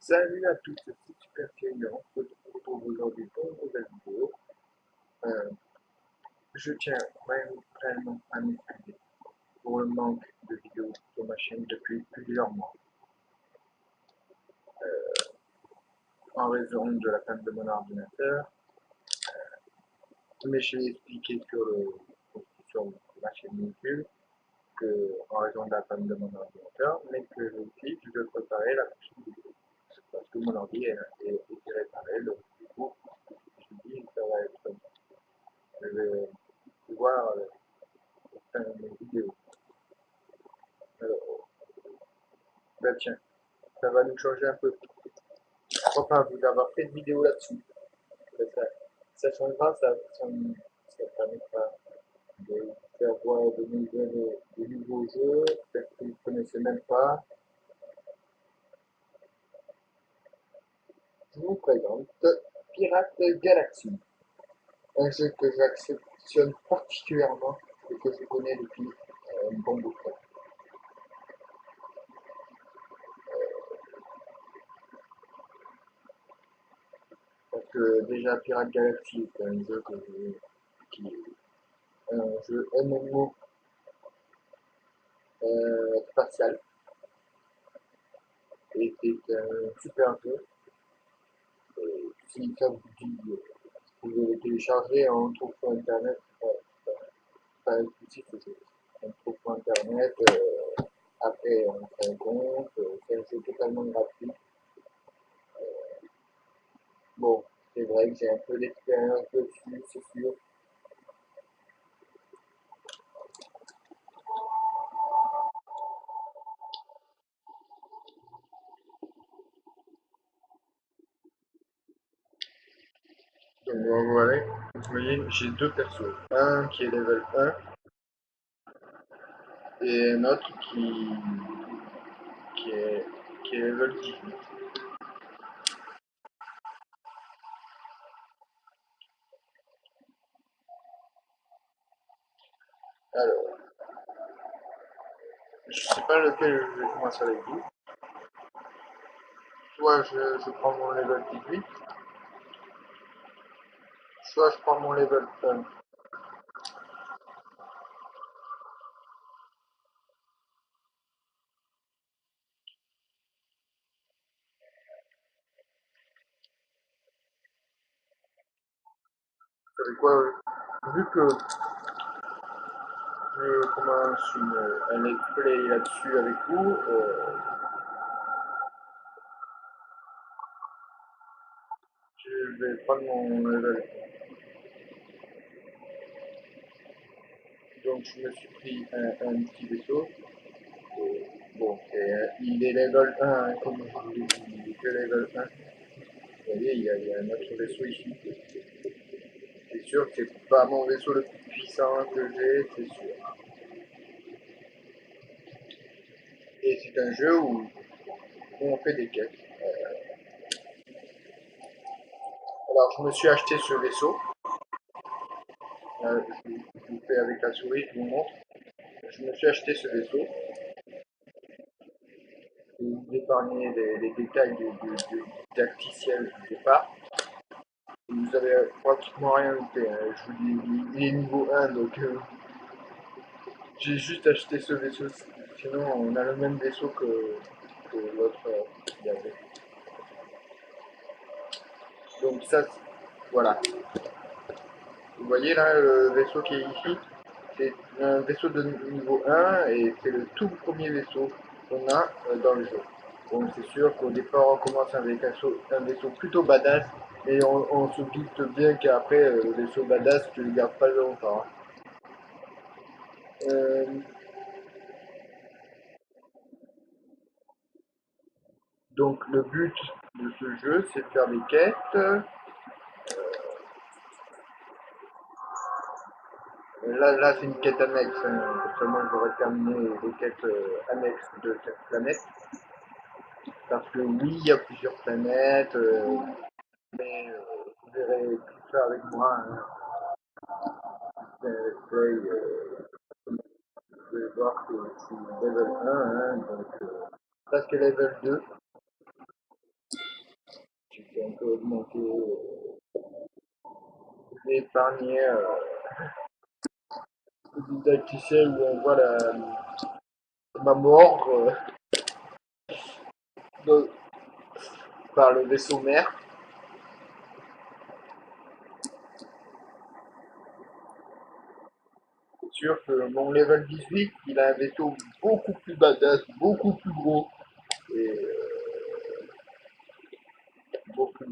Salut à tous, c'est Super Kingdom. On se retrouve aujourd'hui pour une nouvelle vidéo. Euh, je tiens vraiment à m'excuser pour le manque de vidéos sur ma chaîne depuis plusieurs mois. En raison de la panne de mon ordinateur, mais je l'ai expliqué sur ma chaîne YouTube que en raison de la panne de mon ordinateur, mais que aussi je vais préparer la prochaine vidéo. Parce que mon ordi est réparé, donc du coup, je dis que ça va être, je vais pouvoir faire une vidéo. Alors, bah tiens, ça va nous changer un peu. Je crois pas vous avoir fait de vidéo là-dessus. Ça changera, ça permettra de vous faire voir de nouveaux jeux, peut-être que vous ne connaissez même pas. Je vous présente Pirate Galaxy, un jeu que j'affectionne particulièrement et que je connais depuis un bon bout de temps. Parce que déjà Pirate Galaxy est un jeu qui est un jeu MMO spatial et c'est un super jeu. Et si ça vous dit, vous pouvez le télécharger, on le trouve sur internet, pas un souci, on le trouve sur internet, après on fait un compte, c'est un jeu totalement gratuit. Bon, c'est vrai que j'ai un peu d'expérience dessus, c'est sûr. Donc voilà, vous voyez, j'ai deux persos. Un qui est level 1 et un autre qui est, qui est level 18. Alors, je sais pas lequel je vais commencer avec vous. Soit je prends mon level 18, soit je prends mon level 1. Vous savez quoi, vu que je commence un let's play là-dessus avec vous, je vais prendre mon level 1. Donc je me suis pris un petit vaisseau. Bon, il est level 1, hein, comme je vous l'ai dit, il est que level 1. Vous voyez, il y a un autre vaisseau ici. C'est sûr que c'est pas mon vaisseau le plus puissant que j'ai, c'est sûr. Et c'est un jeu où on fait des quêtes. Alors je me suis acheté ce vaisseau. Je vous fais avec la souris, je vous montre. Je me suis acheté ce vaisseau. Et vous épargnez les détails du tacticiel du départ. Vous avez pratiquement rien loupé, hein. Je vous dis, il est niveau 1, donc j'ai juste acheté ce vaisseau. Sinon, on a le même vaisseau que l'autre qu'il y avait. Donc ça, voilà. Vous voyez là le vaisseau qui est ici, c'est un vaisseau de niveau 1 et c'est le tout premier vaisseau qu'on a dans le jeu. Bon, c'est sûr qu'au départ on commence avec un vaisseau plutôt badass, mais on se doute bien qu'après le vaisseau badass tu le gardes pas longtemps, hein. Euh, donc le but de ce jeu c'est de faire des quêtes. Là c'est une quête annexe, hein. Seulement j'aurais terminé les quêtes annexes de cette planète. Parce que oui, il y a plusieurs planètes, mais vous verrez tout ça avec moi, hein. Vous allez voir que je suis level 1, hein, donc presque level 2. J'ai un peu augmenté l'épargne didacticiel où on voit ma mort de- par le vaisseau mère. C'est sûr que mon level 18, il a un vaisseau beaucoup plus badass, beaucoup plus gros et beaucoup,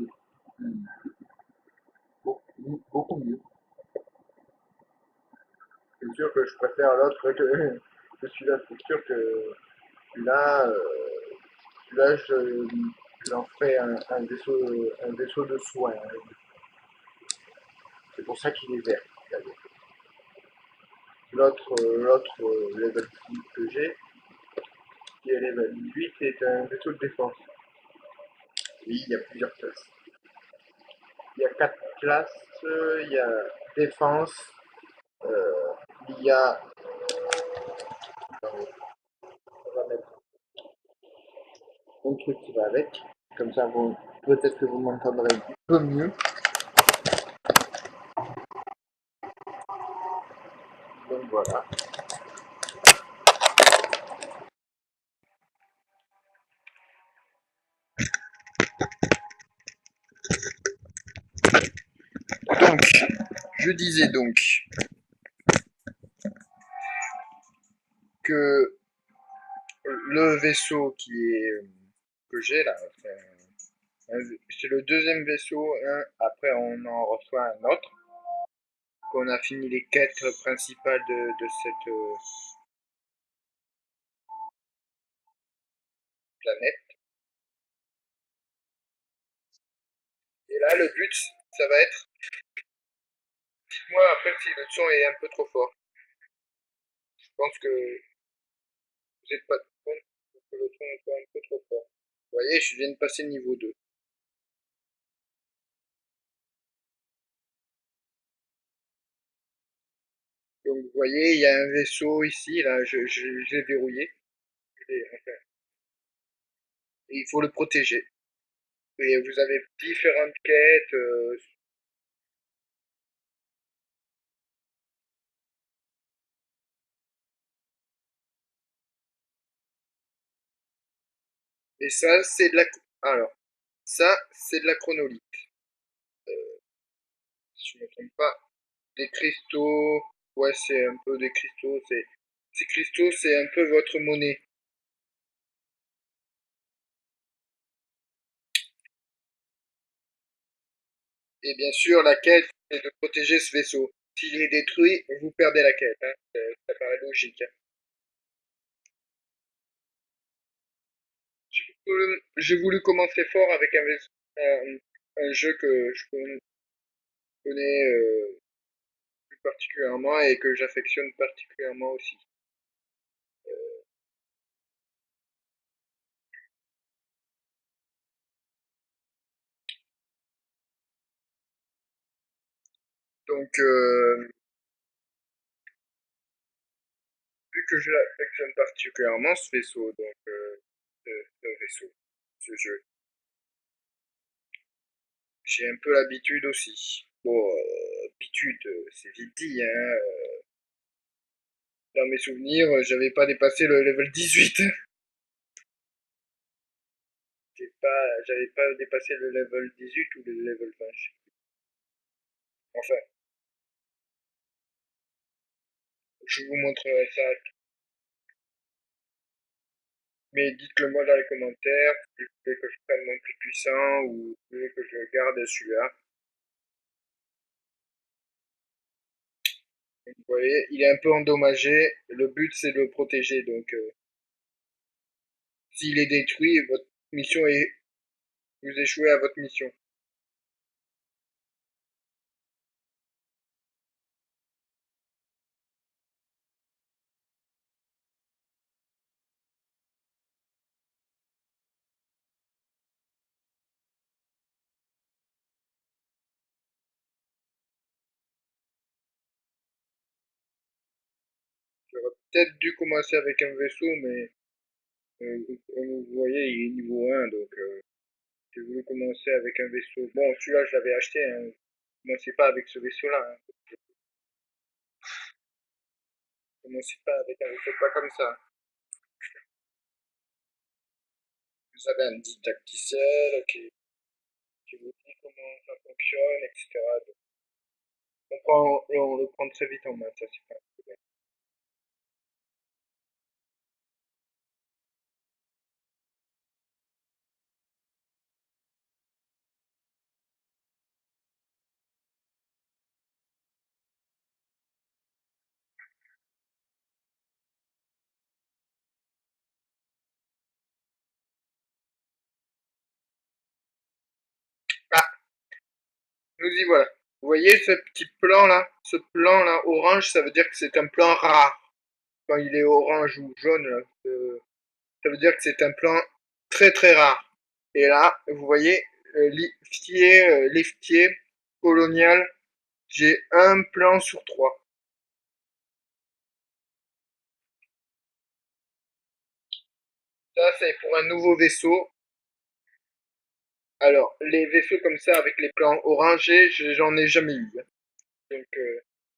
beaucoup mieux. C'est sûr que je préfère l'autre que celui-là. C'est sûr que celui-là, celui-là j'en ferai un vaisseau de soins. C'est pour ça qu'il est vert. L'autre level 6 que j'ai, qui est level 18, est un vaisseau de défense. Oui, il y a plusieurs classes. Il y a 4 classes. Il y a défense. euh, il y a. On va mettre un truc qui va avec. Comme ça, peut-être que vous m'entendrez un peu mieux. Donc voilà. Donc, je disais donc que le vaisseau que j'ai là, c'est le deuxième vaisseau. Après, on en reçoit un autre. Qu'on a fini les quêtes principales de cette planète. Et là, le but, ça va être. Dites-moi après si le son est un peu trop fort. Je pense que vous n'êtes pas de compte que le son est un peu trop fort. Vous voyez, je viens de passer niveau 2. Donc vous voyez, il y a un vaisseau ici, là, je l'ai verrouillé. Enfin, et il faut le protéger. Et vous avez différentes quêtes. Et ça, c'est de la. Alors, ça, c'est de la chronolite. Si je ne me trompe pas. Des cristaux. Ouais, c'est un peu des cristaux. Ces cristaux, c'est un peu votre monnaie. Et bien sûr, la quête, c'est de protéger ce vaisseau. S'il est détruit, vous perdez la quête. Hein. Ça paraît logique. Hein. J'ai voulu commencer fort avec un jeu que je connais plus particulièrement et que j'affectionne particulièrement aussi. Donc, vu que je l'affectionne particulièrement, ce vaisseau, donc, ce vaisseau, ce jeu, j'ai un peu l'habitude aussi. Bon, habitude, c'est vite dit, hein. Dans mes souvenirs, j'avais pas dépassé le level 18. J'avais pas dépassé le level 18 ou le level 20. Enfin, je vous montrerai ça. Mais dites-le moi dans les commentaires si vous voulez que je prenne mon plus puissant ou vous voulez que je garde celui-là. Vous voyez, il est un peu endommagé. Le but c'est de le protéger. Donc, s'il est détruit, votre mission est. Vous échouez à votre mission. J'aurais peut-être dû commencer avec un vaisseau, mais comme vous voyez, il est niveau 1, donc J'ai voulu commencer avec un vaisseau. Bon, celui-là, je l'avais acheté, hein. Commencez pas avec ce vaisseau-là, hein. Commencez pas avec un vaisseau pas comme ça. Vous avez un didacticiel qui vous dit comment ça fonctionne, etc. Donc, on le prend très vite en main, ça c'est pas un problème. Ah, nous y voilà. Vous voyez ce petit plan là? Ce plan là orange, ça veut dire que c'est un plan rare. Quand il est orange ou jaune, là, ça veut dire que c'est un plan très très rare. Et là, vous voyez, liftier, colonial, j'ai un plan sur trois. Ça, c'est pour un nouveau vaisseau. Alors, les vaisseaux comme ça, avec les plans orangés, j'en ai jamais eu, hein. Donc,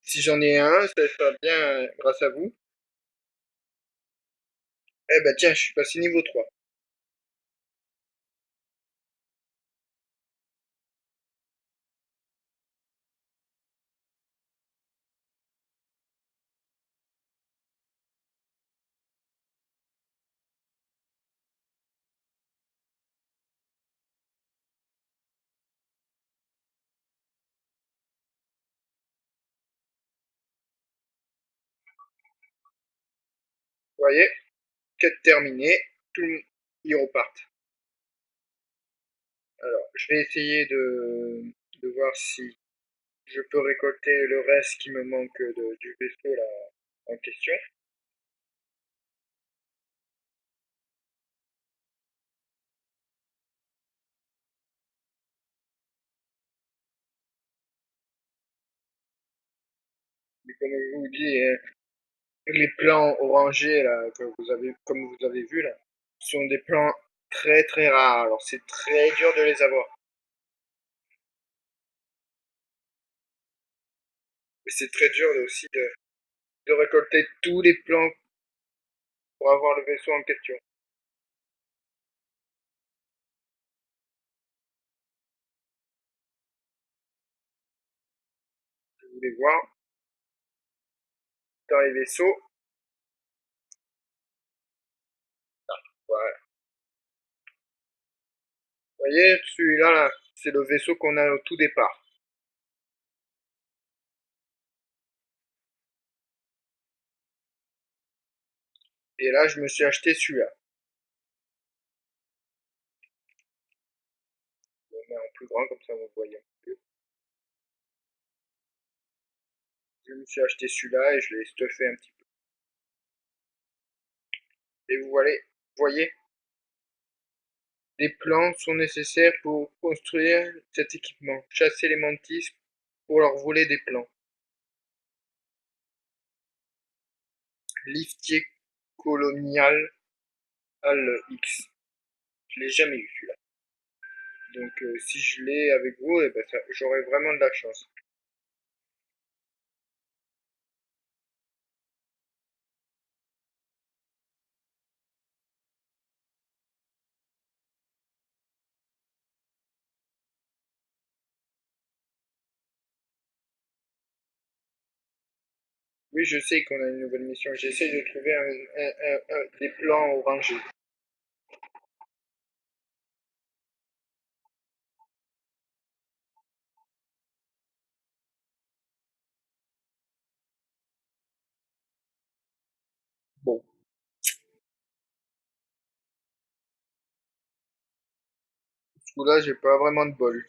si j'en ai un, ça sera bien grâce à vous. Eh ben tiens, je suis passé niveau 3. Vous voyez, quête terminée, ils repartent. Alors, je vais essayer de voir si je peux récolter le reste qui me manque du vaisseau là en question. Mais comme je vous dis, hein, les plans orangés là, que vous avez, comme vous avez vu là, sont des plans très très rares. Alors c'est très dur de les avoir. Et c'est très dur aussi de récolter tous les plans pour avoir le vaisseau en question. Je voulais voir dans les vaisseaux. Ouais. Vous voyez, celui-là, là, c'est le vaisseau qu'on a au tout départ. Et là, je me suis acheté celui-là. Je le mets en plus grand, comme ça vous voyez un peu. Je me suis acheté celui-là et je l'ai stuffé un petit peu. Et voyez, des plans sont nécessaires pour construire cet équipement. Chasser les mantis pour leur voler des plans. Liftier colonial al X. Je l'ai jamais eu celui-là. Donc si je l'ai avec vous, eh ben, j'aurai vraiment de la chance. Oui, je sais qu'on a une nouvelle mission. J'essaie de trouver des plans orangés. Bon, ce coup-là, j'ai pas vraiment de bol.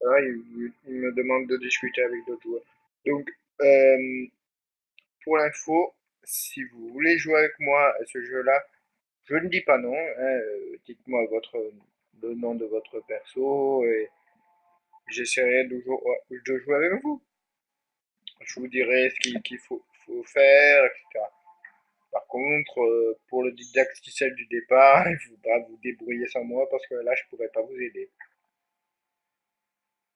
Voilà, il me demande de discuter avec d'autres joueurs. Donc, euh, pour l'info, si vous voulez jouer avec moi à ce jeu-là, je ne dis pas non, hein, dites-moi le nom de votre perso et j'essaierai de jouer avec vous. Je vous dirai ce qu'il faut faire, etc. Par contre, pour le didacticiel du départ, il faudra vous débrouiller sans moi parce que là, je pourrais pas vous aider.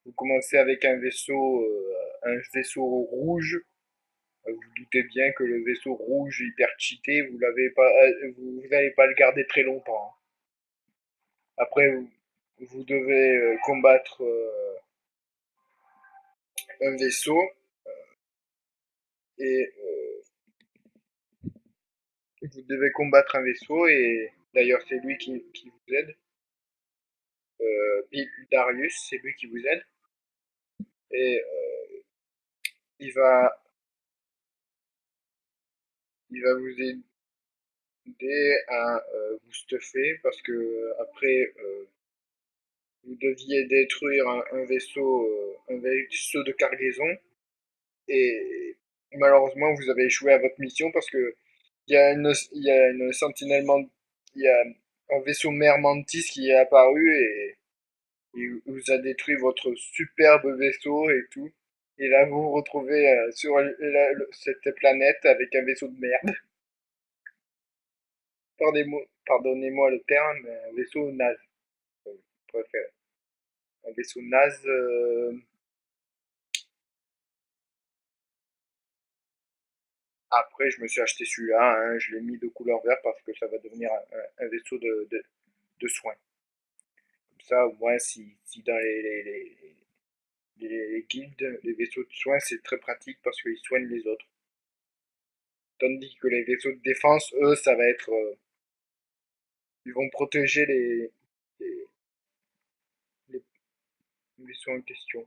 Vous commencez avec un vaisseau rouge. Vous doutez bien que le vaisseau rouge hyper cheaté, vous l'avez pas, vous n'allez pas le garder très longtemps. Après, vous devez combattre un vaisseau et vous devez combattre un vaisseau et d'ailleurs c'est lui qui vous aide. Darius, c'est lui qui vous aide et il va il va vous aider à vous stuffer parce que après vous deviez détruire un vaisseau de cargaison et malheureusement vous avez échoué à votre mission parce que il y a une sentinelle, il y a un vaisseau mère Mantis qui est apparu et il vous a détruit votre superbe vaisseau et tout. Et là vous vous retrouvez sur cette planète avec un vaisseau de merde. Pardonnez-moi le terme, mais un vaisseau naze. Je préfère. Un vaisseau naze. Après, je me suis acheté celui-là, hein, je l'ai mis de couleur verte parce que ça va devenir un vaisseau de soins. Comme ça, au moins, si dans les guildes, les vaisseaux de soins, c'est très pratique parce qu'ils soignent les autres. Tandis que les vaisseaux de défense, eux, ça va être. Ils vont protéger les, les vaisseaux en question.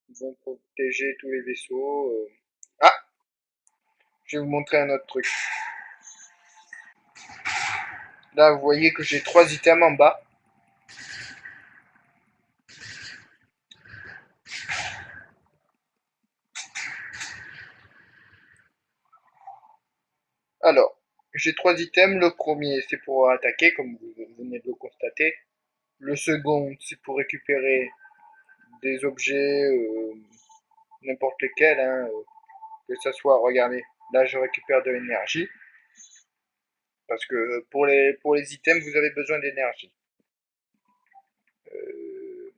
Ils vont protéger tous les vaisseaux. Ah, je vais vous montrer un autre truc. Là, vous voyez que j'ai 3 items en bas. Alors, j'ai 3 items. Le premier, c'est pour attaquer, comme vous venez de le constater. Le second, c'est pour récupérer des objets, n'importe lesquels, hein, que ça soit, regardez, là je récupère de l'énergie, parce que pour les items, vous avez besoin d'énergie. Euh,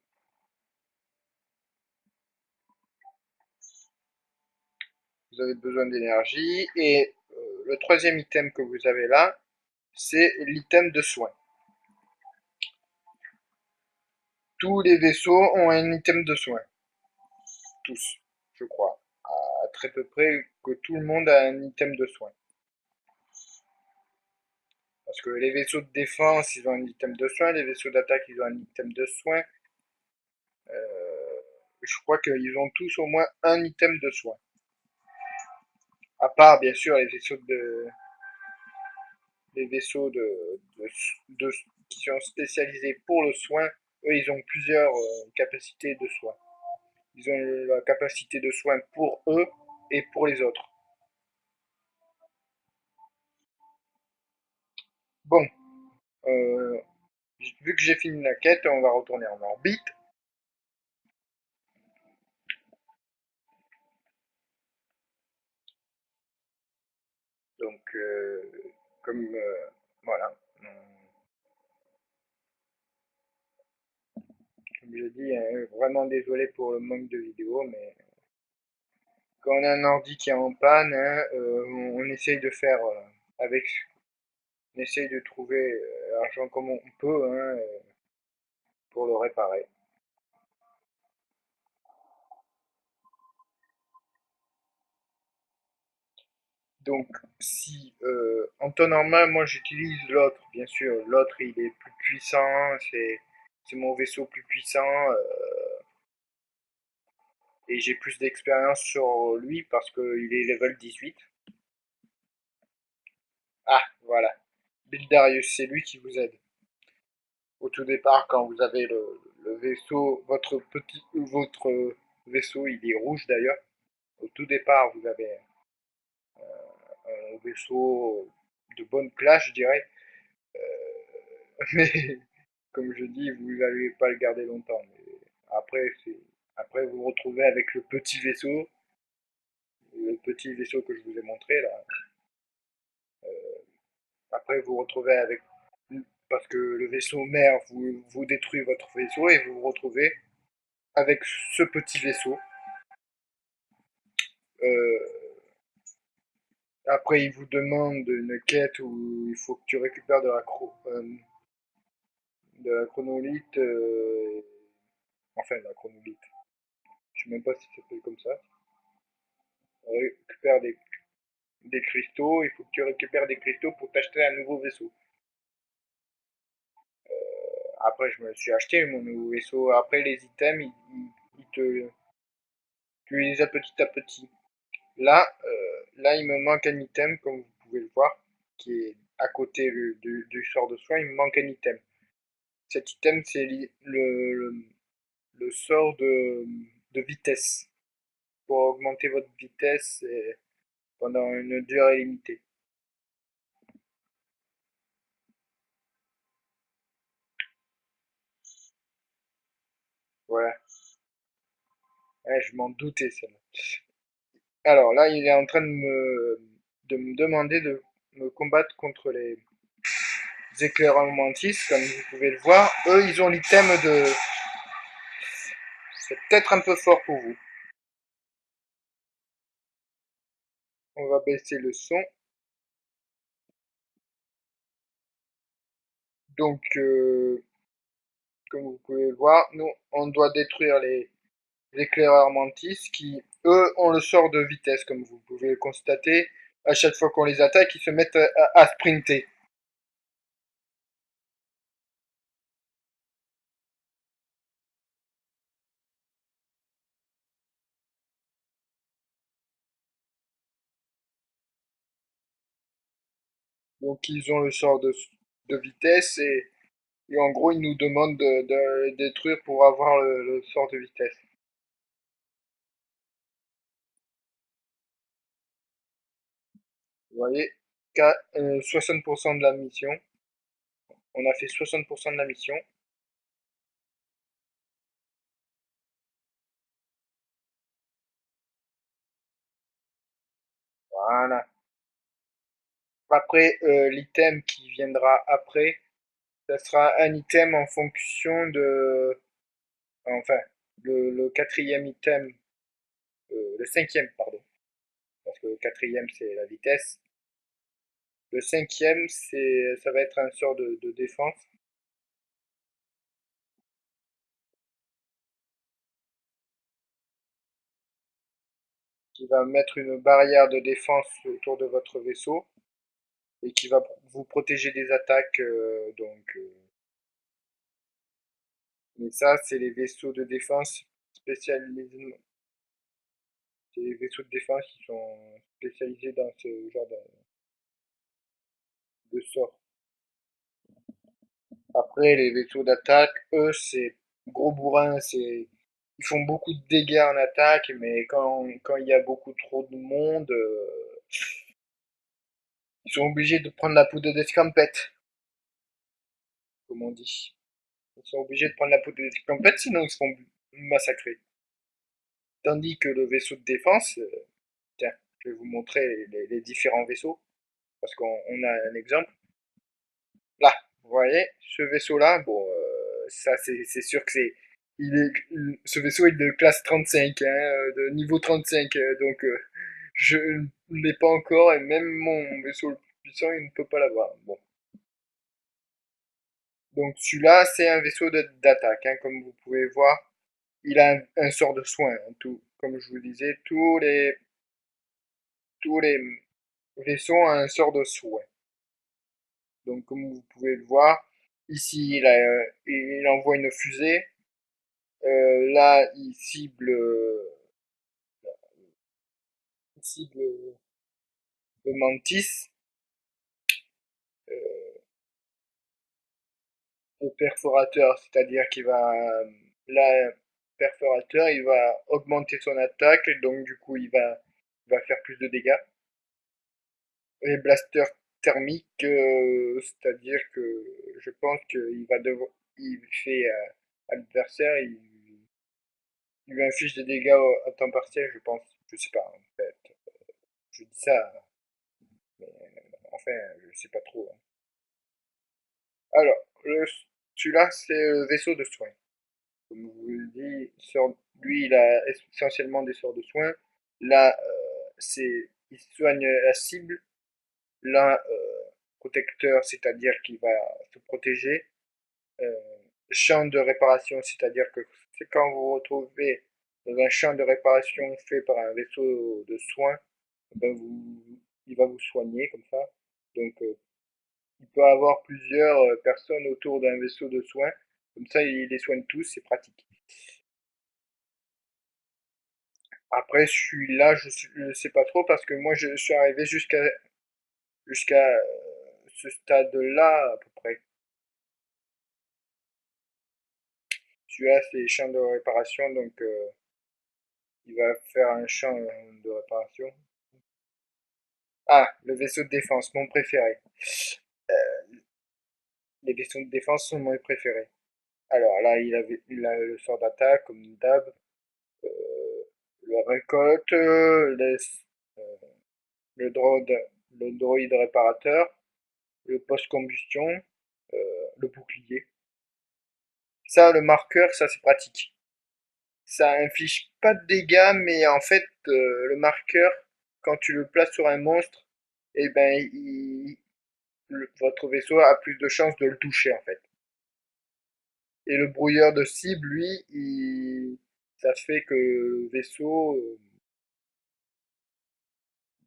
vous avez besoin d'énergie, et le troisième item que vous avez là, c'est l'item de soin. Tous les vaisseaux ont un item de soin. Tous, je crois. À très peu près que tout le monde a un item de soin. Parce que les vaisseaux de défense, ils ont un item de soin, les vaisseaux d'attaque, ils ont un item de soin. Je crois qu'ils ont tous au moins un item de soin. À part, bien sûr, les vaisseaux qui sont spécialisés pour le soin. Eux, ils ont plusieurs capacités de soin. Ils ont la capacité de soin pour eux et pour les autres. Bon, euh, vu que j'ai fini la quête, on va retourner en orbite. Donc, comme voilà, comme je dis, vraiment désolé pour le manque de vidéos, mais quand on a un ordi qui est en panne, hein, on essaye de faire avec, on essaye de trouver l'argent comme on peut, hein, pour le réparer. Donc, si en temps normal, moi j'utilise l'autre, bien sûr, l'autre il est plus puissant, c'est mon vaisseau plus puissant et j'ai plus d'expérience sur lui parce qu'il est level 18. Ah, voilà. Bildarius, c'est lui qui vous aide. Au tout départ, quand vous avez le vaisseau, votre vaisseau, il est rouge d'ailleurs. Au tout départ, vous avez un vaisseau de bonne classe, je dirais. Mais comme je dis, vous n'allez pas le garder longtemps. Mais après, après, vous vous retrouvez avec le petit vaisseau le petit vaisseau que je vous ai montré là. Après, vous retrouvez avec, parce que le vaisseau mère vous détruit votre vaisseau et vous vous retrouvez avec ce petit vaisseau. Euh, Après, il vous demande une quête où il faut que tu récupères de la chronolite, enfin de la chronolite. Je sais même pas si ça s'appelle comme ça. On récupère des cristaux, il faut que tu récupères des cristaux pour t'acheter un nouveau vaisseau. Après, je me suis acheté mon nouveau vaisseau. Après, les items, tu les as petit à petit. Là, il me manque un item, comme vous pouvez le voir, qui est à côté du sort de soin. Il me manque un item. Cet item, c'est le sort de vitesse. Pour augmenter votre vitesse pendant une durée limitée. Voilà. Ouais, je m'en doutais, celle-là. Alors là, il est en train de me demander de me combattre contre les éclaireurs mantis, comme vous pouvez le voir. Eux, ils ont l'item de... C'est peut-être un peu fort pour vous. On va baisser le son. Donc, comme vous pouvez le voir, nous, on doit détruire les éclaireurs mantis qui, eux, ont le sort de vitesse, comme vous pouvez le constater. À chaque fois qu'on les attaque, ils se mettent à sprinter. Donc, ils ont le sort de vitesse et en gros, ils nous demandent de les détruire pour avoir le sort de vitesse. Vous voyez, 60% de la mission. On a fait 60% de la mission. Voilà. Après, l'item qui viendra après, ça sera un item en fonction de... Enfin, le quatrième item, le cinquième, pardon. Parce que le quatrième, c'est la vitesse. Le cinquième, ça va être un sort de défense qui va mettre une barrière de défense autour de votre vaisseau et qui va vous protéger des attaques. Mais ça, c'est les vaisseaux de défense spécialisés. C'est les vaisseaux de défense qui sont spécialisés dans ce genre de sort. Après, les vaisseaux d'attaque, eux, c'est gros bourrin, ils font beaucoup de dégâts en attaque, mais quand il y a beaucoup trop de monde, ils sont obligés de prendre la poudre d'escampette, comme on dit. Ils sont obligés de prendre la poudre d'escampette, sinon ils se font massacrer. Tandis que le vaisseau de défense, tiens, je vais vous montrer les différents vaisseaux, parce qu'on a un exemple. Là, vous voyez, ce vaisseau-là, bon, ça c'est sûr que ce vaisseau est de classe 35, hein, de niveau 35, donc je ne l'ai pas encore et même mon vaisseau le plus puissant, il ne peut pas l'avoir. Bon, donc celui-là, c'est un vaisseau d'attaque, hein, comme vous pouvez voir, il a un sort de soin, hein, tout, comme je vous disais, tous les vaisseaux ont un sort de soin. Donc comme vous pouvez le voir, ici il envoie une fusée. Là, il cible le mantis, euh, le perforateur, c'est-à-dire qu'il va, là, perforateur, il va augmenter son attaque, donc du coup, il va faire plus de dégâts. Les blasters thermiques, c'est-à-dire que je pense qu'il va devoir, il fait à l'adversaire, il lui inflige des dégâts à temps partiel, je pense, je sais pas en fait. Je dis ça, mais enfin, je sais pas trop, hein. Alors, celui-là, c'est le vaisseau de soins. Comme je vous l'ai dit, lui, il a essentiellement des sorts de soins. Là, il soigne la cible. Là, protecteur, c'est-à-dire qu'il va se protéger. Euh, Champ de réparation, c'est-à-dire que c'est quand vous vous retrouvez dans un champ de réparation fait par un vaisseau de soins, ben il va vous soigner comme ça. Donc, il peut avoir plusieurs personnes autour d'un vaisseau de soins. Comme ça, il les soigne tous, c'est pratique. Après, celui-là, je sais pas trop parce que moi, je suis arrivé jusqu'à ce stade-là à peu près. Celui-là, c'est champ de réparation, donc il va faire un champ de réparation. Ah, le vaisseau de défense, mon préféré. Les vaisseaux de défense sont mes préférés. Alors là, il a le sort d'attaque, comme d'hab, euh, le récolte, euh, le droïde, le droïde réparateur, le post-combustion, le bouclier. Ça, le marqueur, ça c'est pratique. Ça inflige pas de dégâts, mais en fait, le marqueur, quand tu le places sur un monstre, eh ben, votre vaisseau a plus de chances de le toucher en fait. Et le brouilleur de cible, lui, ça fait que le vaisseau,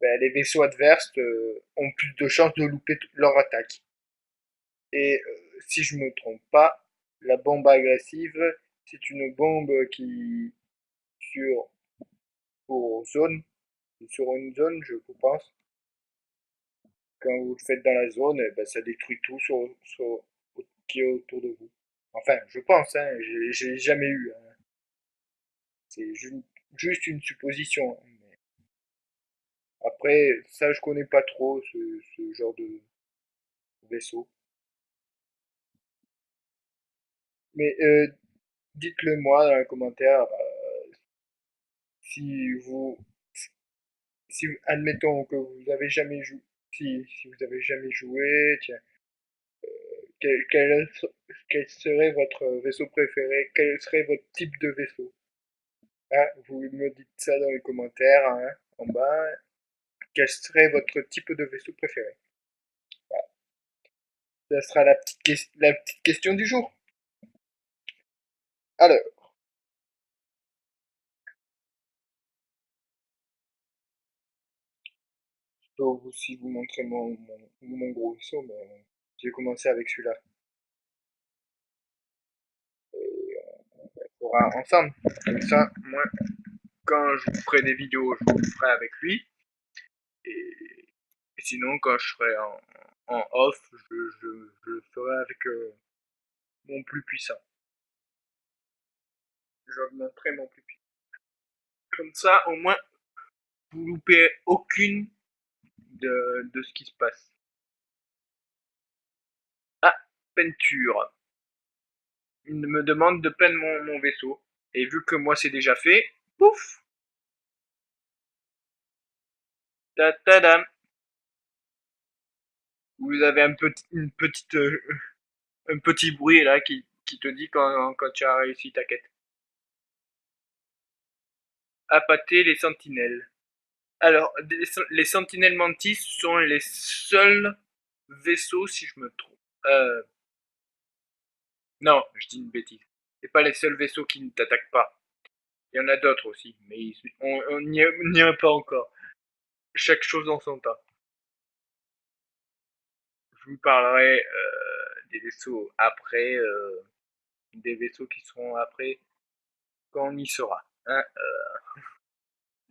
ben, les vaisseaux adverses ont plus de chances de louper leur attaque. Et si je me trompe pas, la bombe agressive, c'est une bombe qui sur pour zone, sur une zone, je pense. Quand vous le faites dans la zone, eh ben, ça détruit tout qui est autour de vous. Enfin, je pense, hein, j'ai jamais eu, hein. C'est juste une supposition, hein. Mais après, ça, je connais pas trop ce genre de vaisseau. Mais dites-le moi dans les commentaires si vous, si admettons que vous avez jamais joué, si vous avez jamais joué, tiens, quel, quel, quel serait votre vaisseau préféré? Quel serait votre type de vaisseau? Ah, vous me dites ça dans les commentaires, hein, en bas. Quel serait votre type de vaisseau préféré? Voilà. Ça sera la petite question du jour. Alors, je peux aussi vous montrer mon gros vaisseau, mais j'ai commencé avec celui-là. Et on fera ensemble. Comme ça, moi, quand je vous ferai des vidéos, je vous ferai avec lui. Et, et sinon, quand je serai en off, je le ferai avec mon plus puissant. Je vais vous montrer mon plus puissant. Comme ça, au moins, vous loupez aucune de ce qui se passe. Ah, peinture. Il me demande de peindre mon vaisseau. Et vu que moi c'est déjà fait, pouf, ta ta dam. Vous avez un petit bruit là qui te dit quand tu as réussi ta quête. Appâter les sentinelles. Alors, les sentinelles mantis sont les seuls vaisseaux, si je me trompe. Non, je dis une bêtise. C'est pas les seuls vaisseaux qui ne t'attaquent pas. Il y en a d'autres aussi, mais on n'y est pas encore. Chaque chose en son temps. Je vous parlerai des vaisseaux après, des vaisseaux qui seront après quand on y sera. Hein,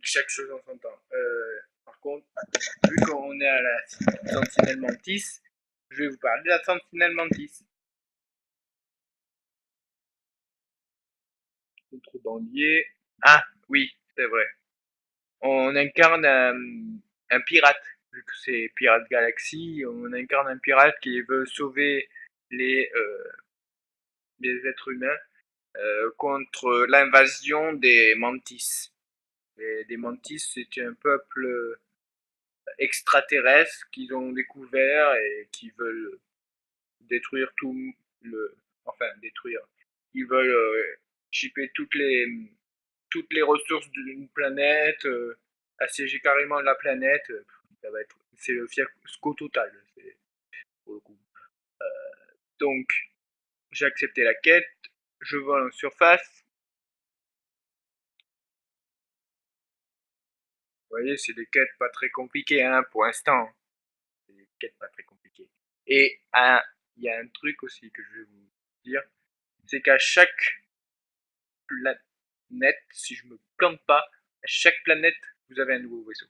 chaque chose en son temps. Par contre, vu qu'on est à la Sentinelle Mantis, je vais vous parler de la Sentinelle Mantis. Contrebandier. Ah, oui, c'est vrai. On incarne un pirate. Vu que c'est Pirate Galaxy, on incarne un pirate qui veut sauver les, euh, les êtres humains contre l'invasion des Mantis. Des Mantis, c'est un peuple extraterrestres qu'ils ont découvert et qui veulent détruire tout le, enfin détruire. Ils veulent chipper toutes les ressources d'une planète, assiéger carrément la planète. Ça va être, c'est le fiasco total, c'est, pour le coup. Donc, j'ai accepté la quête, je vole en surface. Vous voyez, c'est des quêtes pas très compliquées, hein, pour l'instant. C'est des quêtes pas très compliquées. Et il y a un truc aussi que je vais vous dire, c'est qu'à chaque planète, si je me plante pas, à chaque planète, vous avez un nouveau vaisseau.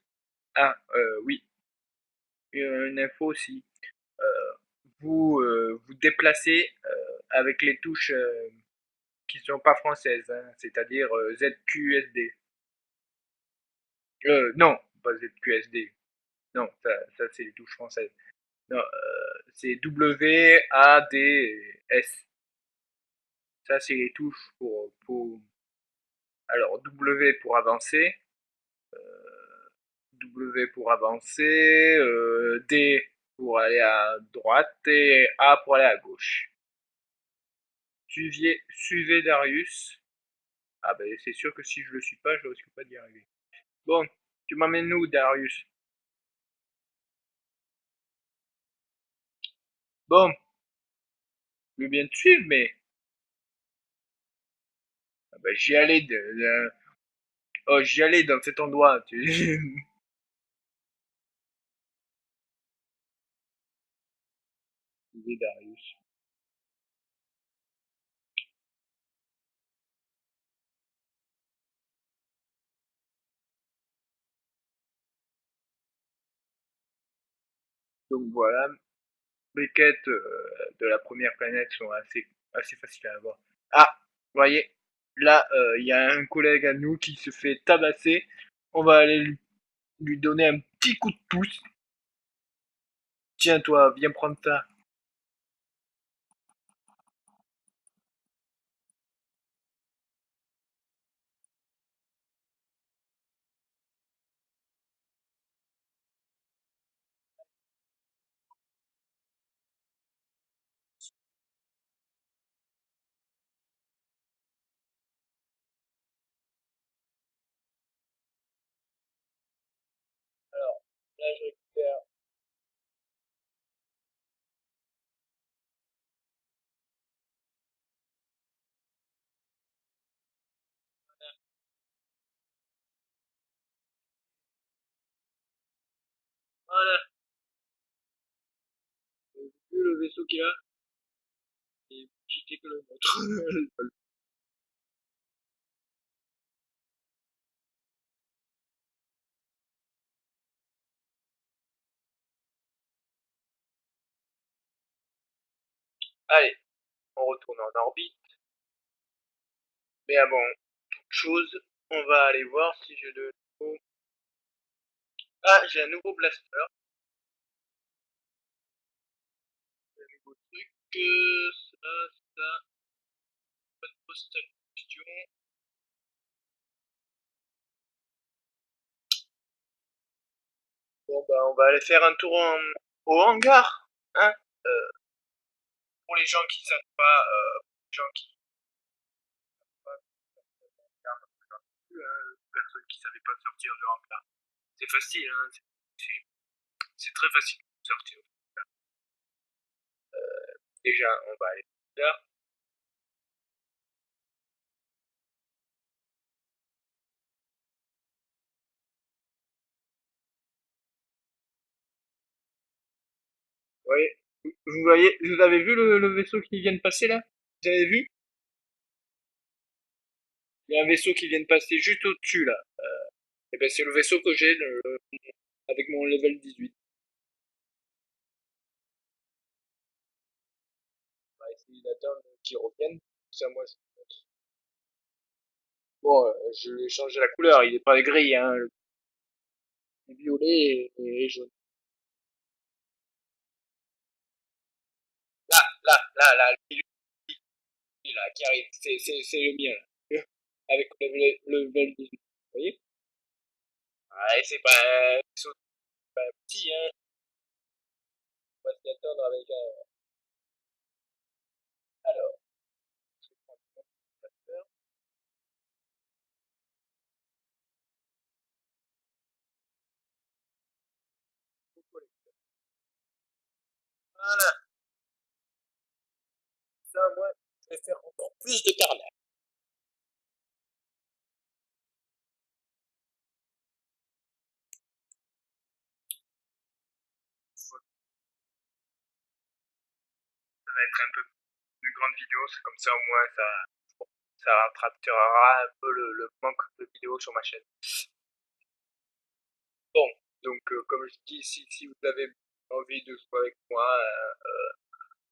Ah, oui, une info aussi. Euh, vous déplacez avec les touches qui sont pas françaises, hein, c'est-à-dire ZQSD. Non, pas ZQSD. Non, ça c'est les touches françaises. Non, c'est W, A, D, S. Ça c'est les touches alors W pour avancer, W pour avancer, D pour aller à droite et A pour aller à gauche. Suivez Darius. Ah ben c'est sûr que si je le suis pas, je risque pas d'y arriver. Bon, tu m'emmènes où Darius? Bon, je veux bien te suivre, mais ah ben, oh, j'y allais dans cet endroit. Suivez Darius. Donc voilà, les quêtes de la première planète sont assez faciles à avoir. Ah, vous voyez, là, il y a un collègue à nous qui se fait tabasser. On va aller lui donner un petit coup de pouce. Tiens, toi, viens prendre ça. Alors, là, je récupère. Voilà, vu le vaisseau qu'il a, il est plus cheaté que le nôtre. Allez, on retourne en orbite. Mais avant toute chose, on va aller voir si j'ai de nouveau. Ah, j'ai un nouveau blaster, un nouveau truc. Ça, pas de poste à question. Bon, bah, on va aller faire un tour au hangar, hein, euh, pour les gens qui savent pas, les gens qui savent pas, personnes qui savaient pas sortir du hangar. C'est facile, hein, c'est très facile de sortir. Déjà, on va aller là. Ouais. Vous avez vu le vaisseau qui vient de passer là? Vous avez vu? Il y a un vaisseau qui vient de passer juste au-dessus là. Et ben c'est le vaisseau que j'ai avec mon level 18. On va essayer d'attendre qu'il revienne. Ça, moi, bon, je vais changer la couleur. Il est pas gris, hein. Il est violet et jaune. Là, lui, là, qui arrive. C'est le mien là. Avec le level 18. Vous voyez? Ouais, c'est pas un vaisseau. pas petit, hein. On va s'y attendre avec un. Alors, je vais prendre mon ordinateur. Voilà, ça, moi, je vais faire encore plus de carnage. Ça va être un peu une grande vidéo, c'est comme ça au moins ça rattrapera un peu le manque de vidéos sur ma chaîne. Bon, donc comme je dis, si vous avez envie de jouer avec moi,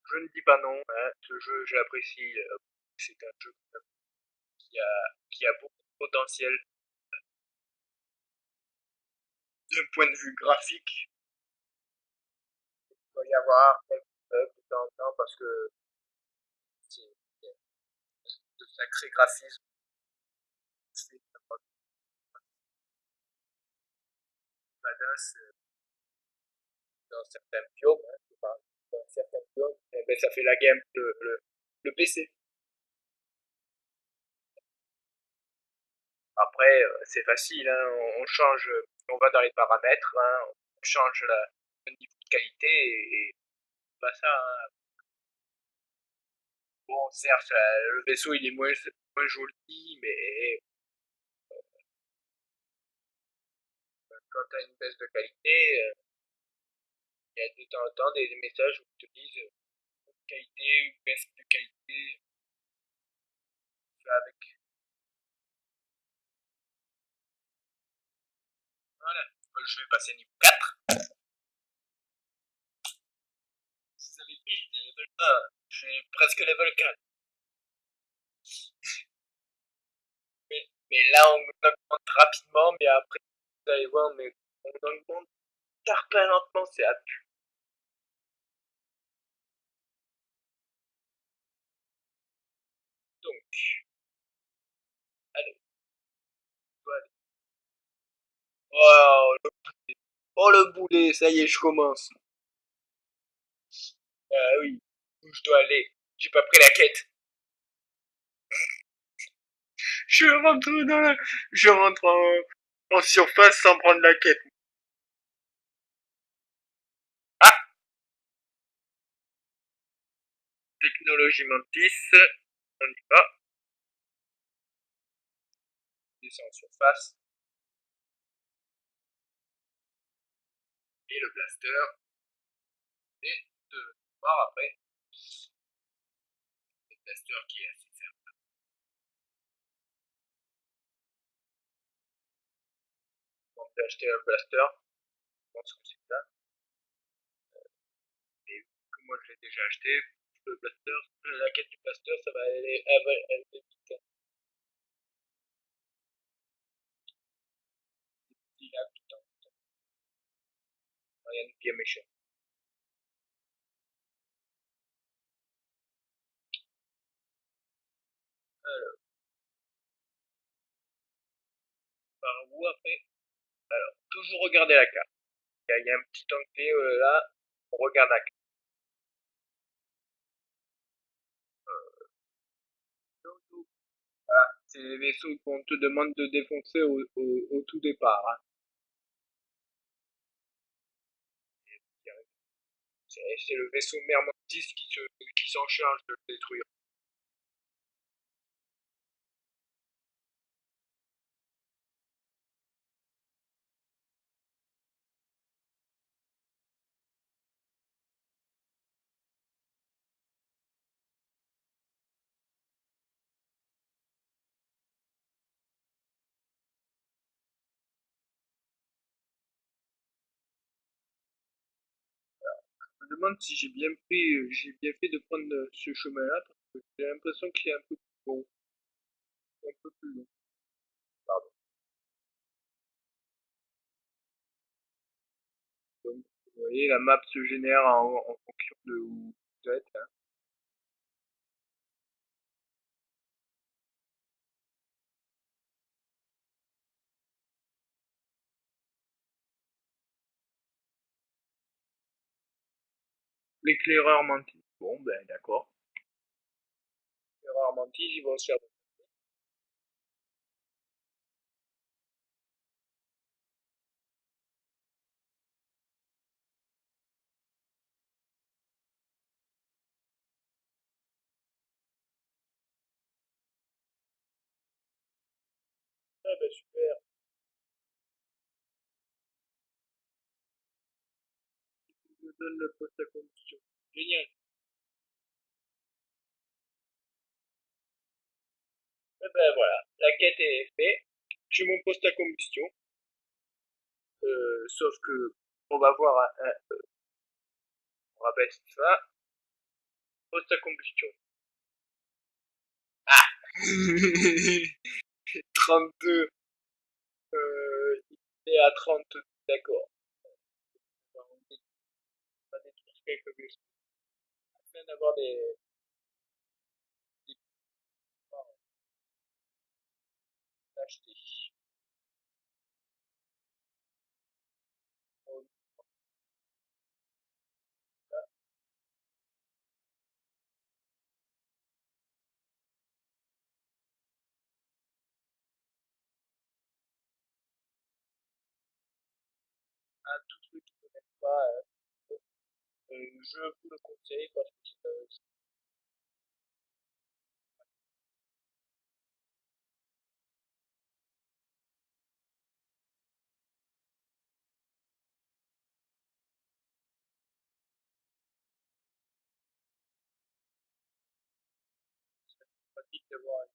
je ne dis pas non, hein, ce jeu je l'apprécie, c'est un jeu qui a, qui a beaucoup de potentiel d'un point de vue graphique. Il va y avoir quelques bugs de temps en temps parce que c'est de sacrés graphismes. C'est badass dans certains biomes, hein, dans certains biomes, eh ben, ça fait la game le PC. Après, c'est facile, hein, on change, on va dans les paramètres, hein, on change le niveau de qualité et pas ça, hein. Bon, certes, le vaisseau il est moins joli, mais quand tu as une baisse de qualité, il y a de temps en temps des messages où ils te disent qualité ou baisse de qualité, tu vas avec. Voilà, je vais passer niveau 4. Si vous avez vu, j'étais level 1, je suis presque level 4. Mais là, on augmente rapidement, mais après, vous allez voir, mais on augmente carpin lentement, c'est à pu. Donc, allez, on va aller. Oh, oh, le boulet, ça y est, je commence. Ah oui, où je dois aller? J'ai pas pris la quête. Je rentre je rentre en surface sans prendre la quête. Ah, technologie mantis, on y va. Descend en surface. Et le blaster. Et de voir après. Le blaster qui est assez ferme. On peut acheter un blaster. Je pense que c'est ça. Et que moi je l'ai déjà acheté, le blaster, la quête du blaster, ça va aller, elle va vite. Il a tout le temps, rien de bien méchant. Alors, par où après? Alors, toujours regarder la carte. Il y a un petit onglet là, on regarde la carte. Voilà, c'est les vaisseaux qu'on te demande de défoncer au tout départ, hein. C'est le vaisseau Mermantis qui s'en charge de le détruire. Je me demande si j'ai bien fait de prendre ce chemin-là parce que j'ai l'impression qu'il est un peu plus gros, un peu plus long. Pardon. Donc, vous voyez, la map se génère en fonction de où vous êtes, hein. L'éclaireur mantis. Bon, ben d'accord. L'éclaireur mantis, ils vont se faire. Ah ben super. Je me donne le poste à combustion. Génial. Eh ben voilà, la quête est faite. J'ai mon poste à combustion. Sauf que on va voir, on rappelle ça. Poste à combustion. Ah 32. Il est à 30. D'accord. On va détruire quelques vaisseaux afin d'avoir des pouvoirs achetés. On a tout ceux qui ne connaissent pas. Je vous le conseille parce que c'est pratique d'avoir.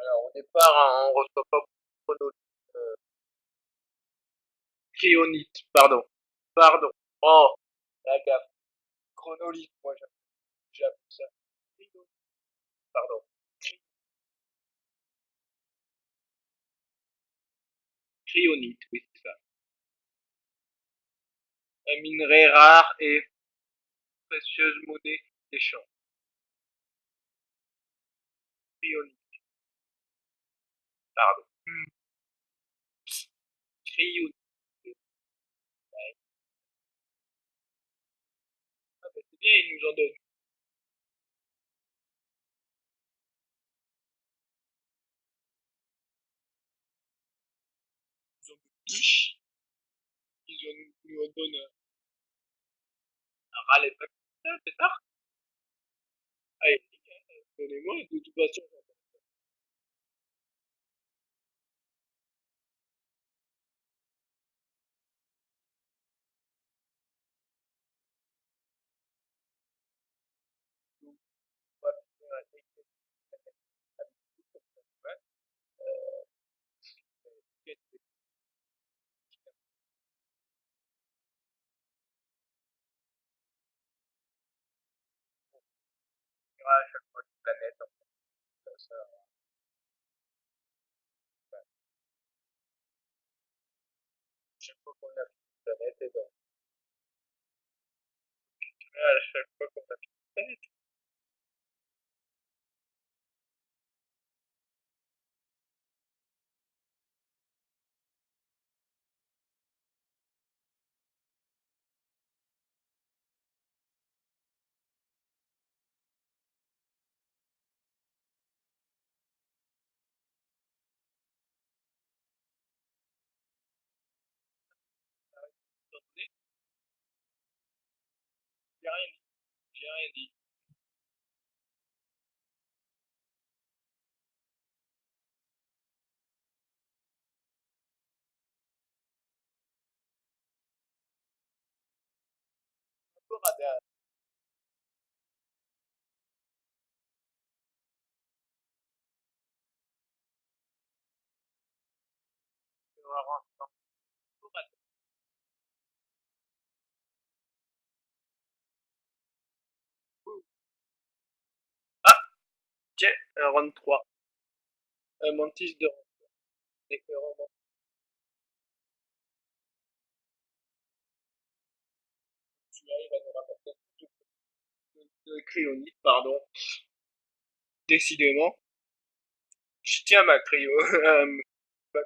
Alors, au départ, hein, on reçoit pas chronolite. Cryonite, pardon. Pardon. Oh, la gaffe. Chronolite, moi j'appelle ça. Cryonite, pardon. Cryonite, oui, c'est ça. Un minerai rare et précieuse monnaie d'échange. Cryonite, pardon. Cryonite. Ouais. Ah, bah, c'est bien, ils nous en donnent. Ils en donnent 10. Nous en donnent un râle et pas ça, c'est ça? Allez, donnez-moi, de toute façon. Donc, on va faire un texte avec tout comme ça. Ouais. Euh, texte, à chaque fois une planète, en fait, ça, ouais. Chaque fois qu'on a une planète, et ben, à chaque fois qu'on a une planète. Attendez, j'ai rien dit. Encore radar. Encore radar. Ah, tiens, un round 3. Un mantis de round. Éclairant mantis. Celui-là, il va nous rapporter plus de cryonite, pardon. Décidément. Je tiens ma cryo. Ma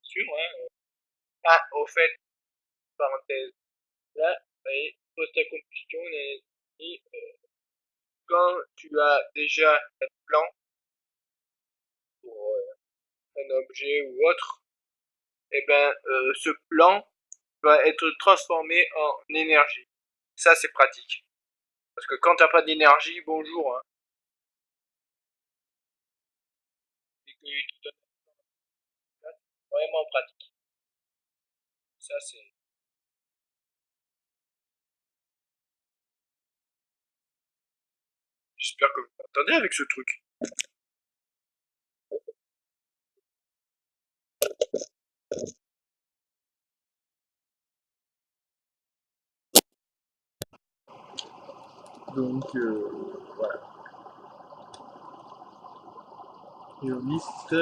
sûr, hein. Ah, au fait, parenthèse, là, et post-combustion, et quand tu as déjà un plan pour un objet ou autre, eh ben, ce plan va être transformé en énergie. Ça, c'est pratique. Parce que quand t'as pas d'énergie, bonjour, hein, et que tu donnes ça, c'est vraiment pratique. Ça, c'est. J'espère que vous m'entendez avec ce truc. Donc, voilà. Ioniste.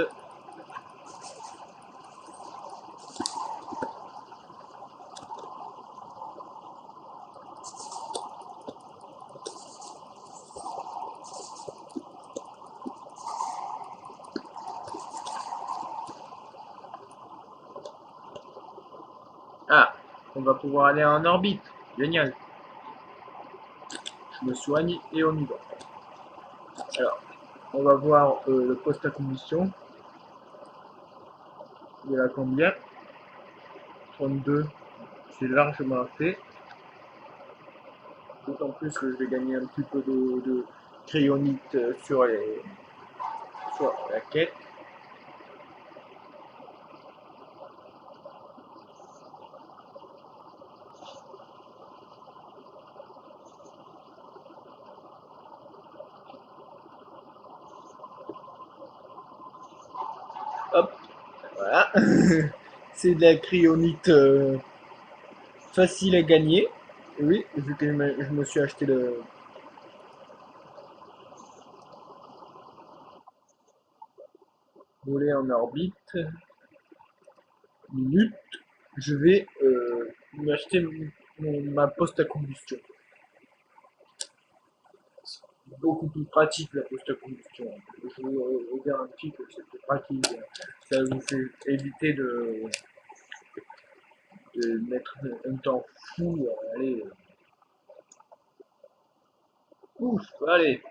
Ah, on va pouvoir aller en orbite. Génial. Je me soigne et on y va. Alors, on va voir le poste à combustion. Il est à combien? 32. C'est largement fait. D'autant plus que je vais gagner un petit peu de crayonite sur la quête. Hop, voilà. C'est de la cryonite facile à gagner. Oui, vu que je me suis acheté le volet en orbite. Minute, je vais m'acheter ma poste à combustion. Beaucoup plus pratique la poste à combustion. Je vous garantis que c'est plus pratique. Ça vous fait éviter de mettre un temps fou. Allez, ouf, allez,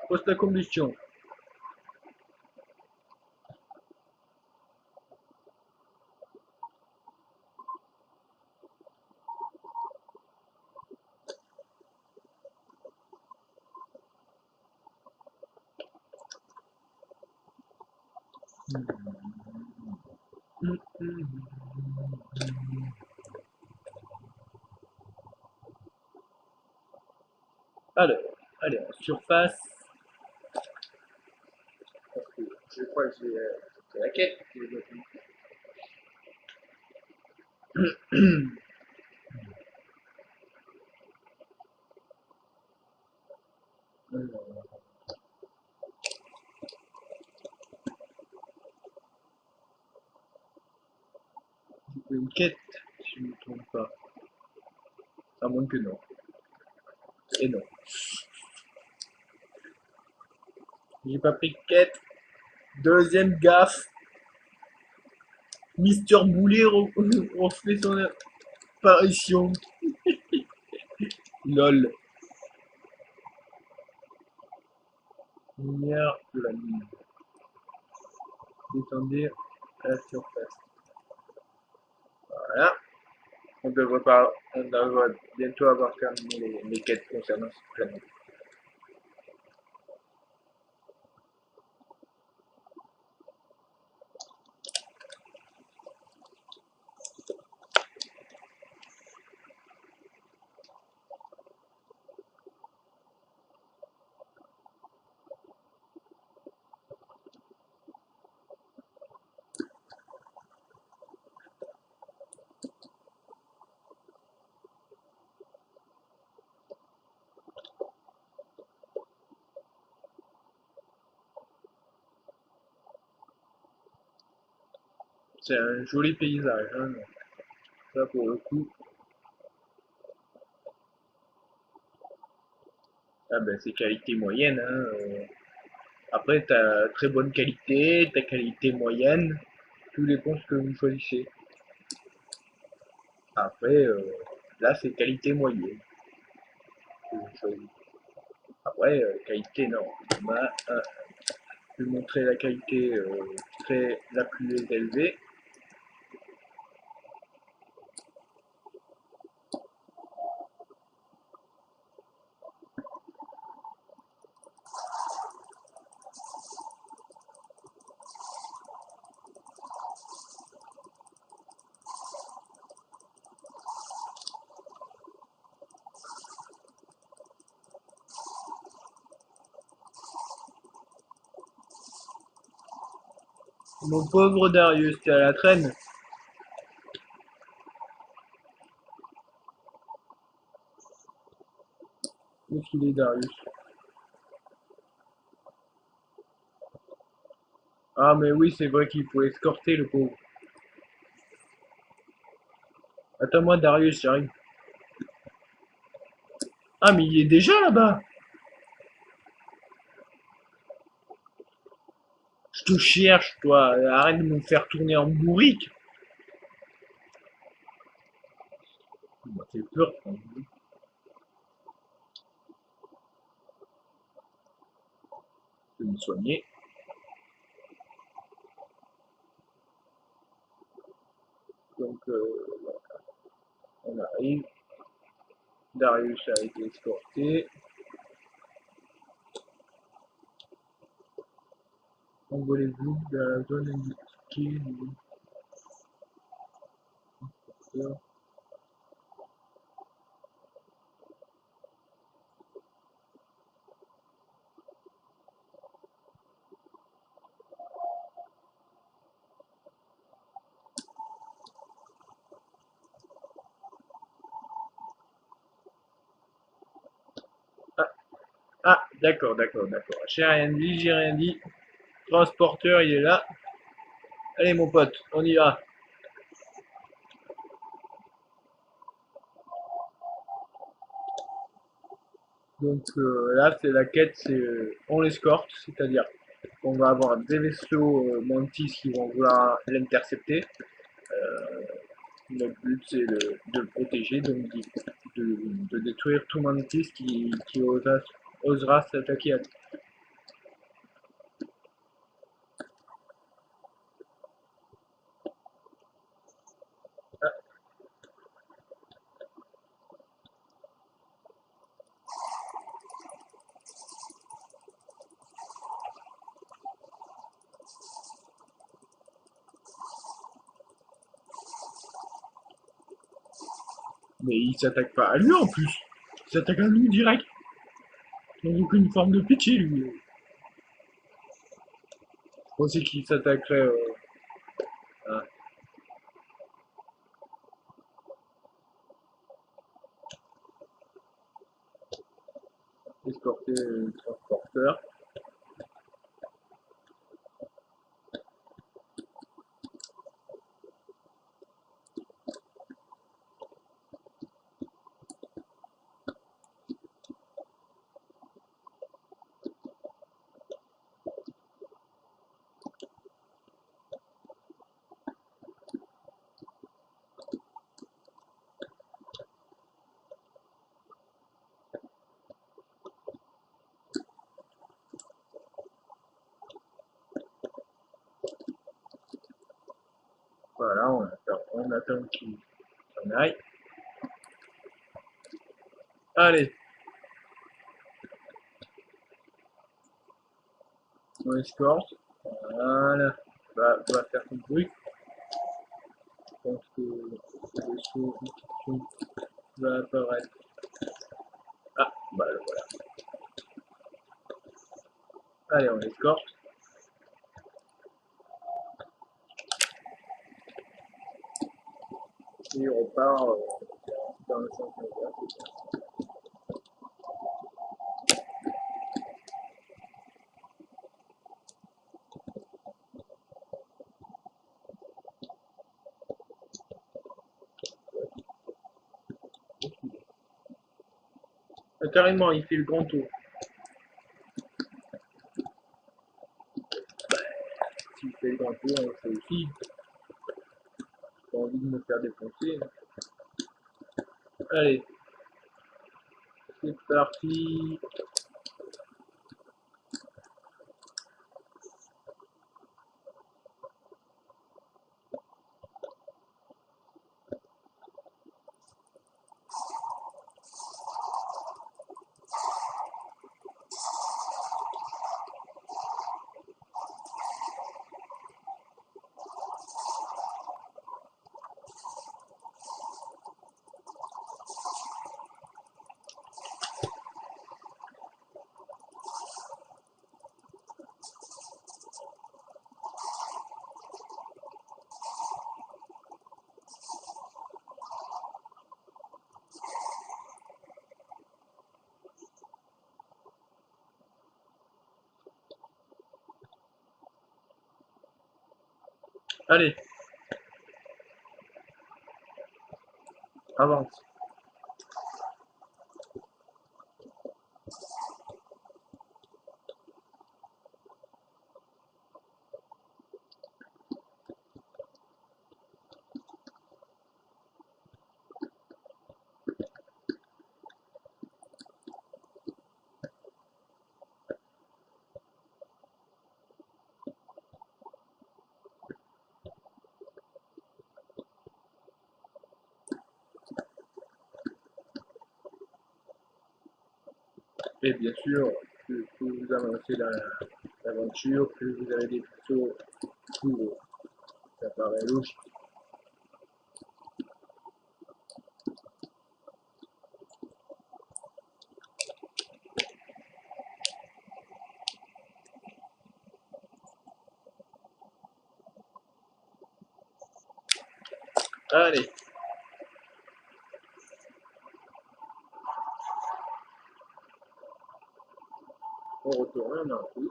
poste à combustion. Alors, allez, en surface. Parce que je crois que c'est la quête. Une quête, si je ne me trompe pas. À moins que non. Et non. J'ai pas pris de quête. Deuxième gaffe. Mister Boulet refait son apparition. LOL. Lumière de la nuit. Descendez à la surface. Voilà. On devrait bientôt avoir terminé les quêtes concernant cette planète. C'est un joli paysage, hein. Ça pour le coup. Ah ben c'est qualité moyenne, hein. Après t'as très bonne qualité, t'as qualité moyenne, tout dépend ce que vous choisissez. Après, là c'est qualité moyenne que vous choisissez. Après, qualité non. Bah, je vais montrer la qualité la plus élevée. Mon pauvre Darius, t'es à la traîne. Où est-ce qu'il est, Darius? Ah, mais oui, c'est vrai qu'il faut escorter le pauvre. Attends-moi, Darius, j'arrive. Ah, mais il est déjà là-bas. Je te cherche, toi. Arrête de me faire tourner en bourrique. Ça m'a fait peur. Je vais me soigner. Donc, on arrive. Darius a été escorté. Envolez-vous de la zone indiquée. Ah, ah, d'accord, d'accord, d'accord. J'ai rien dit, j'ai rien dit. Transporteur, il est là. Allez, mon pote, on y va. Donc là, c'est la quête, c'est on l'escorte, c'est-à-dire qu'on va avoir des vaisseaux Mantis qui vont vouloir l'intercepter. Notre but, c'est de le protéger, donc de détruire tout Mantis qui osera s'attaquer à lui. Ah, mais il s'attaque pas à lui en plus. Il s'attaque à nous direct. Sans aucune forme de pitié, lui. Je pensais qu'il s'attaquerait à escorter le transporteur. Voilà, on attend qu'il s'en aille. Allez, on escorte. Voilà. Va faire ton bruit. Je pense que le vaisseau en question va apparaître. Ah, bah voilà. Allez, on escorte. Et on repart dans le sens inverse. Carrément, il fait le grand tour. S'il fait le grand tour, on le fait aussi. J'ai pas envie de me faire défoncer. Allez, c'est parti. Allez, avance. Et bien sûr, plus vous avancez dans l'aventure, plus vous avez des vaisseaux pour ça paraît logique. Allez. On retourne en route.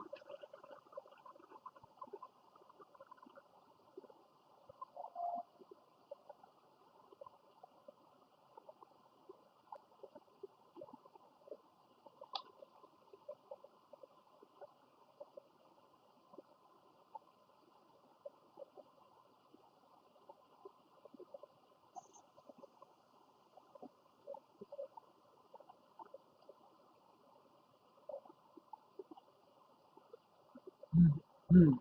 Hmm.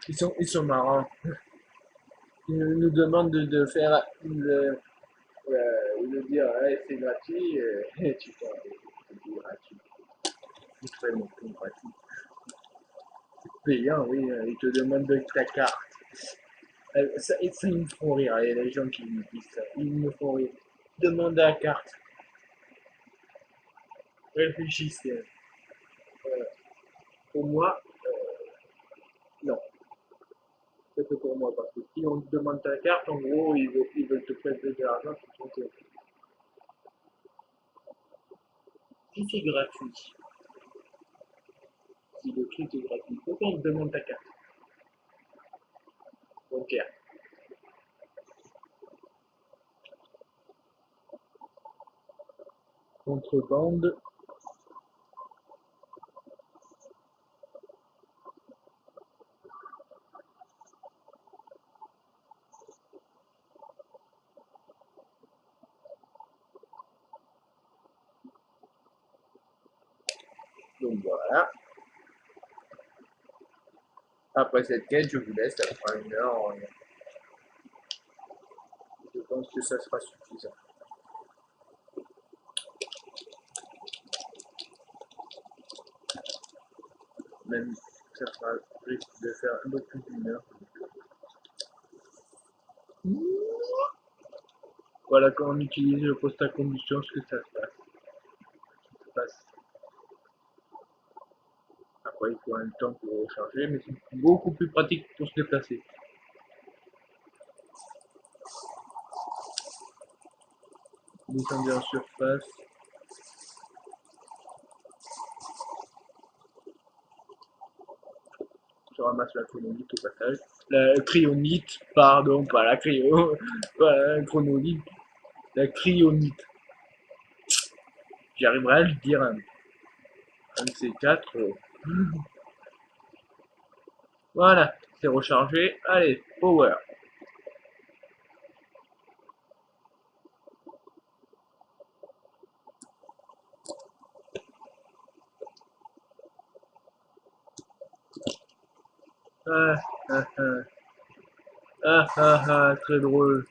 Ils sont marrants. Ils nous demandent de faire de dire hey, c'est gratuit, et tu vois, c'est gratuit. C'est vraiment gratuit. Payant, oui, ils te demandent de ta carte. Ça, ils me font rire, et les gens qui me disent ça, ils me font rire. Demande la carte. Réfléchissez. Euh, pour moi, non. C'est pour moi, parce que si on te demande ta carte, en gros, ils veulent te prêter de l'argent pour ton compte. Si c'est gratuit, si le truc est gratuit, pourquoi on te demande ta carte bancaire? Contrebande. Donc voilà. Après cette quête, je vous laisse, ça fera 1 heure. Je pense que ça sera suffisant. Même ça sera risque de faire un peu plus d'1 heure. Voilà, quand on utilise le poste à combustion, ce que ça se passe. Après, il faut un temps pour recharger, mais c'est beaucoup plus pratique pour se déplacer. Descendez en surface. Je ramasse la chronolite au passage. La cryonite, pardon, pas la cryo, pas la chronolite, la cryonite. J'arriverai à le dire un de ces quatre. Voilà, c'est rechargé. Allez, power. Ah, ah, ah. Ah, ah, ah, très drôle.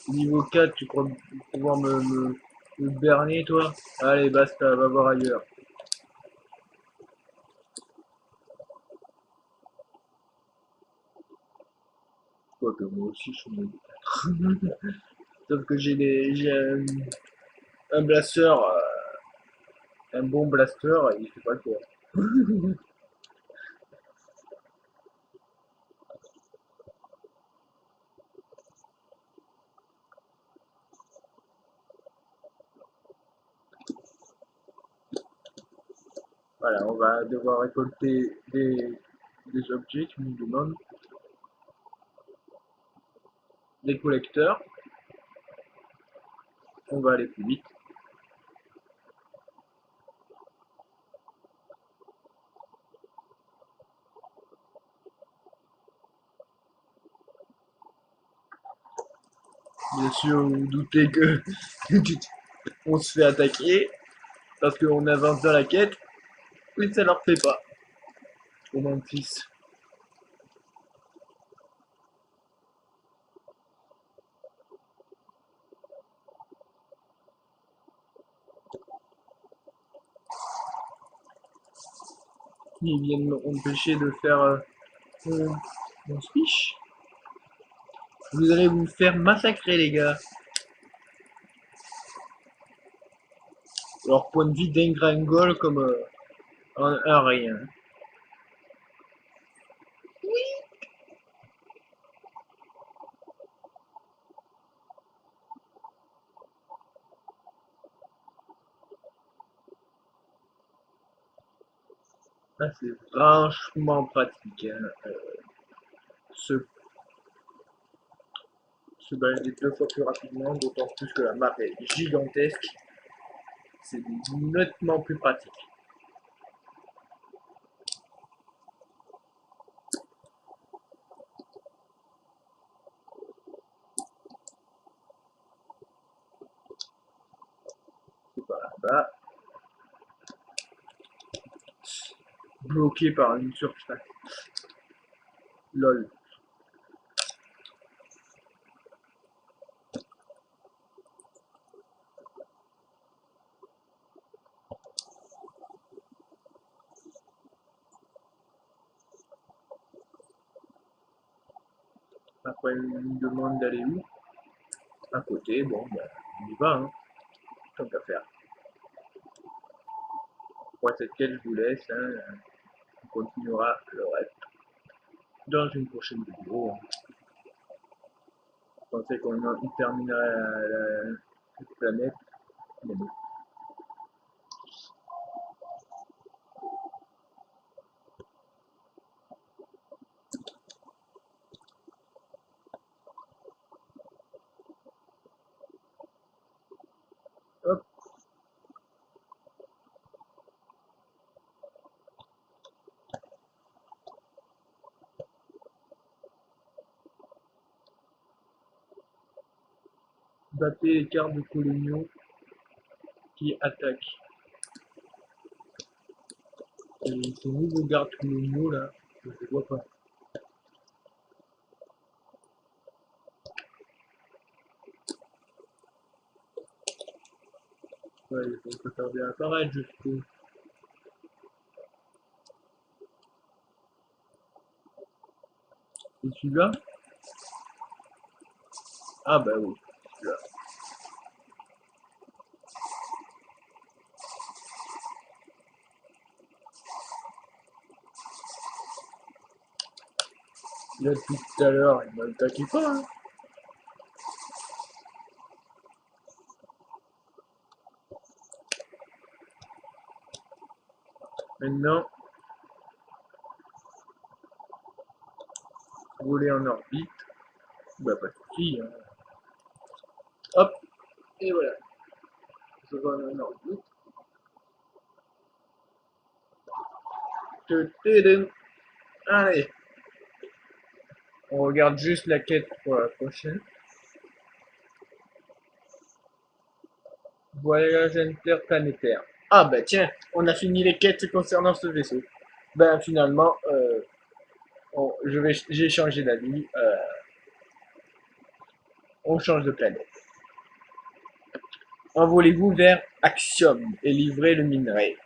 Niveau 4, tu crois pouvoir me berner, toi? Allez, basta, va voir ailleurs. Quoique moi aussi, je suis nul. Sauf que j'ai un blaster, un bon blaster, et il fait pas le tour. Voilà, on va devoir récolter des objets qui nous demandent des collecteurs. On va aller plus vite. Bien sûr, vous vous doutez que on se fait attaquer parce qu'on avance dans la quête, mais ça leur fait pas. Au moins 6. Ils viennent m'empêcher de faire mon speech. Vous allez vous faire massacrer, les gars. Leur point de vie dégringole comme un rien. Ah, c'est franchement pratique. Hein. Se, se balader 2 fois plus rapidement, d'autant plus que la map est gigantesque. C'est nettement plus pratique. C'est pas là-bas. Bloqué par une surface. Lol. Après, il me demande d'aller où? À côté, bon, bah, on y va, hein. Tant qu'à faire. Pour cette quête, je vous laisse. Hein. On continuera le reste dans une prochaine vidéo. Je pensais qu'on terminerait la planète, mais bon. Hop, battez les cartes de coloniaux qui attaquent. Et ces nouveaux gardes coloniaux là, je les vois pas. Ouais, ils vont pas tarder à apparaître, je suppose. Et celui-là? Ah bah oui, celui-là. Là depuis tout à l'heure, il m'a attaqué pas. Hein. Maintenant, voler en orbite. Bah pas de soucis. Hein. Hop, et voilà. Je vole en orbite. Allez, on regarde juste la quête pour la prochaine. Voyage interplanétaire. Ah bah tiens, on a fini les quêtes concernant ce vaisseau. Ben finalement, j'ai changé d'avis. On change de planète. Envolez-vous vers Axiom et livrez le minerai.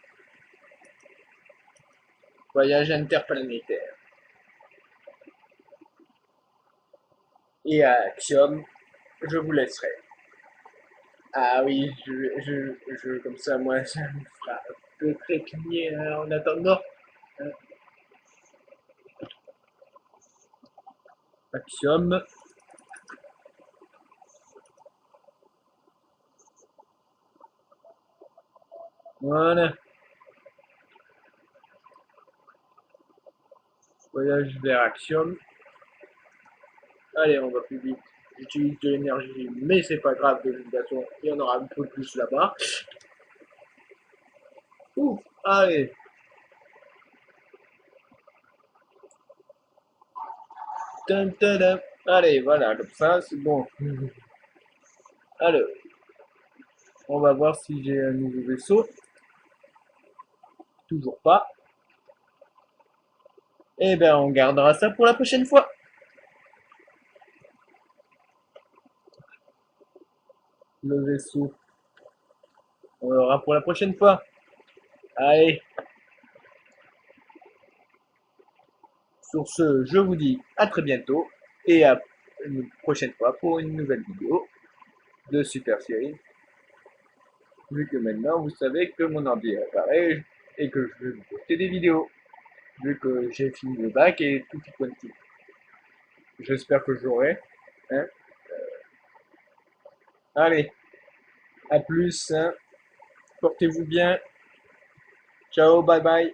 Voyage interplanétaire. Et à Axiom, je vous laisserai. Ah oui, comme ça, moi, ça me fera un peu trépigner en attendant. Axiom. Voilà. Voyage vers Axiom. Allez, on va plus vite. J'utilise de l'énergie, mais c'est pas grave, de toute façon, il y en aura un peu plus là-bas. Ouf, allez. Dun, dun, dun. Allez, voilà, comme ça, c'est bon. Alors, on va voir si j'ai un nouveau vaisseau. Toujours pas. Eh ben, on gardera ça pour la prochaine fois. Le vaisseau. On l'aura pour la prochaine fois. Allez. Sur ce, je vous dis à très bientôt et à une prochaine fois pour une nouvelle vidéo de Super Série. Vu que maintenant vous savez que mon ordi est appareil et que je vais vous poster des vidéos. Vu que j'ai fini le bac et tout est quanti. J'espère que j'aurai. Hein. Allez, à plus. Hein. Portez-vous bien. Ciao, bye bye.